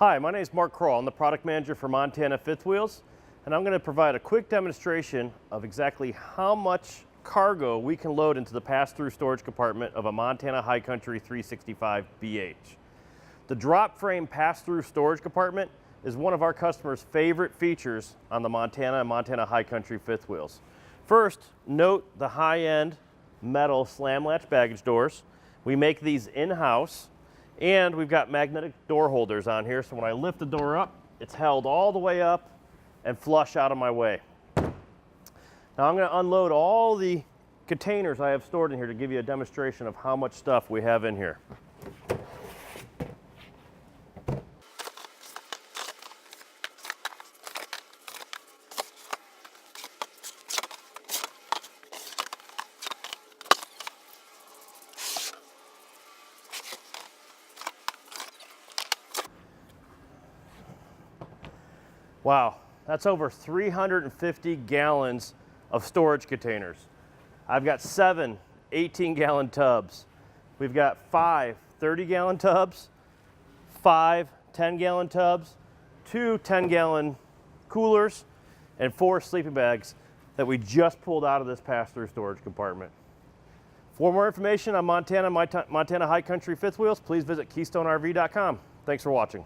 Hi, my name is Mark Kroll. I'm the product manager for Montana Fifth Wheels, and I'm going to provide a quick demonstration of exactly how much cargo we can load into the pass-through storage compartment of a Montana High Country 365 BH. The drop frame pass-through storage compartment is one of our customers' favorite features on the Montana and Montana High Country fifth wheels. First, note the high-end metal slam latch baggage doors. We make these in-house, and we've got magnetic door holders on here, so when I lift the door up, it's held all the way up and flush out of my way. Now I'm going to unload all the containers I have stored in here to give you a demonstration of how much stuff we have in here. Wow, that's over 350 gallons of storage containers. I've got 7 18-gallon tubs. We've got 5 30-gallon tubs, 5 10-gallon tubs, 2 10-gallon coolers, and 4 sleeping bags that we just pulled out of this pass-through storage compartment. For more information on Montana High Country fifth wheels, please visit KeystoneRV.com. Thanks for watching.